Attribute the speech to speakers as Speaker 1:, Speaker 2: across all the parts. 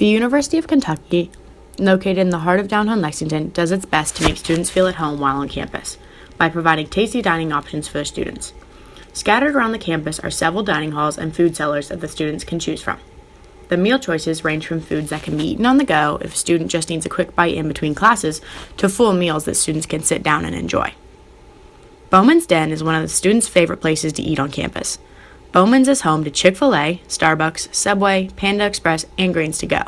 Speaker 1: The University of Kentucky, located in the heart of downtown Lexington, does its best to make students feel at home while on campus by providing tasty dining options for their students. Scattered around the campus are several dining halls and food cellars that the students can choose from. The meal choices range from foods that can be eaten on the go if a student just needs a quick bite in between classes to full meals that students can sit down and enjoy. Bowman's Den is one of the students' favorite places to eat on campus. Bowman's is home to Chick-fil-A, Starbucks, Subway, Panda Express, and Greens to Go.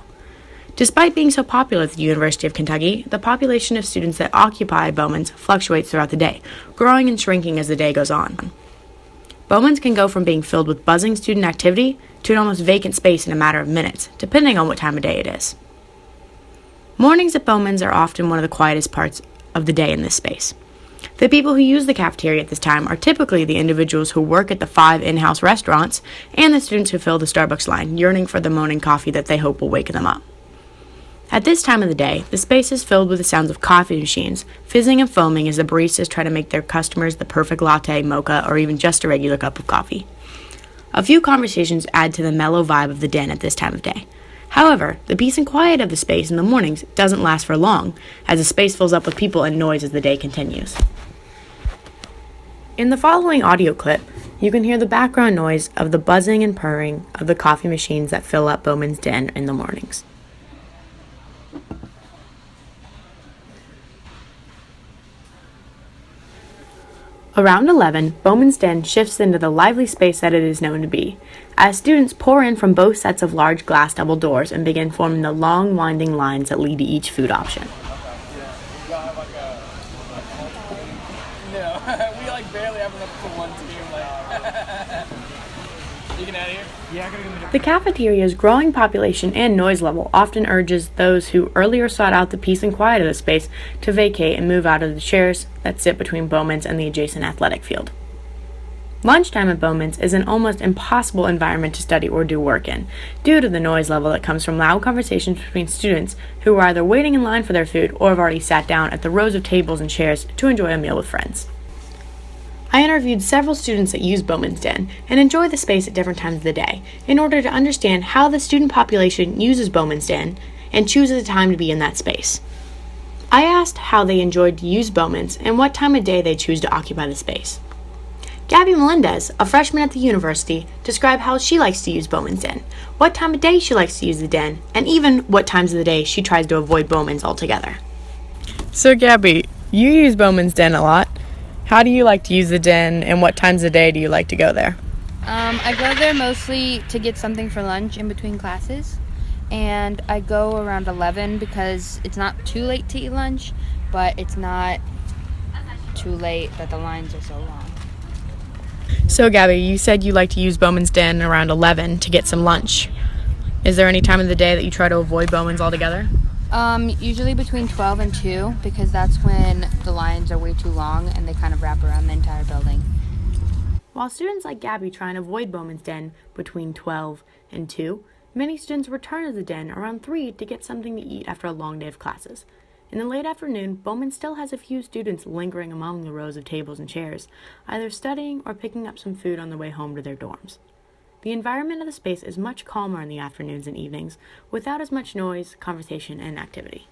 Speaker 1: Despite being so popular at the University of Kentucky, the population of students that occupy Bowman's fluctuates throughout the day, growing and shrinking as the day goes on. Bowman's can go from being filled with buzzing student activity to an almost vacant space in a matter of minutes, depending on what time of day it is. Mornings at Bowman's are often one of the quietest parts of the day in this space. The people who use the cafeteria at this time are typically the individuals who work at the 5 in-house restaurants and the students who fill the Starbucks line, yearning for the morning coffee that they hope will wake them up. At this time of the day, the space is filled with the sounds of coffee machines, fizzing and foaming as the baristas try to make their customers the perfect latte, mocha, or even just a regular cup of coffee. A few conversations add to the mellow vibe of the den at this time of day. However, the peace and quiet of the space in the mornings doesn't last for long, as the space fills up with people and noise as the day continues. In the following audio clip, you can hear the background noise of the buzzing and purring of the coffee machines that fill up Bowman's Den in the mornings. Around 11, Bowman's Den shifts into the lively space that it is known to be, as students pour in from both sets of large glass double doors and begin forming the long, winding lines that lead to each food option.
Speaker 2: No, we barely have enough for one team. You get out of here? Yeah, I gotta go.
Speaker 1: The cafeteria's growing population and noise level often urges those who earlier sought out the peace and quiet of the space to vacate and move out of the chairs that sit between Bowman's and the adjacent athletic field. Lunchtime at Bowman's is an almost impossible environment to study or do work in, due to the noise level that comes from loud conversations between students who are either waiting in line for their food or have already sat down at the rows of tables and chairs to enjoy a meal with friends. I interviewed several students that use Bowman's Den and enjoy the space at different times of the day in order to understand how the student population uses Bowman's Den and chooses a time to be in that space. I asked how they enjoyed to use Bowman's and what time of day they choose to occupy the space. Gabby Melendez, a freshman at the university, described how she likes to use Bowman's Den, what time of day she likes to use the den, and even what times of the day she tries to avoid Bowman's altogether. So Gabby, you use Bowman's Den a lot. How do you like to use the den, and what times of the day do you like to go there?
Speaker 3: I go there mostly to get something for lunch in between classes, and I go around 11 because it's not too late to eat lunch, but it's not too late that the lines are so long.
Speaker 1: So Gabby, you said you like to use Bowman's Den around 11 to get some lunch. Is there any time of the day that you try to avoid Bowman's altogether?
Speaker 3: Usually between 12 and 2, because that's when the lines are way too long and they kind of wrap around the entire building.
Speaker 1: While students like Gabby try and avoid Bowman's Den between 12 and 2, many students return to the den around 3 to get something to eat after a long day of classes. In the late afternoon, Bowman still has a few students lingering among the rows of tables and chairs, either studying or picking up some food on their way home to their dorms. The environment of the space is much calmer in the afternoons and evenings, without as much noise, conversation, and activity.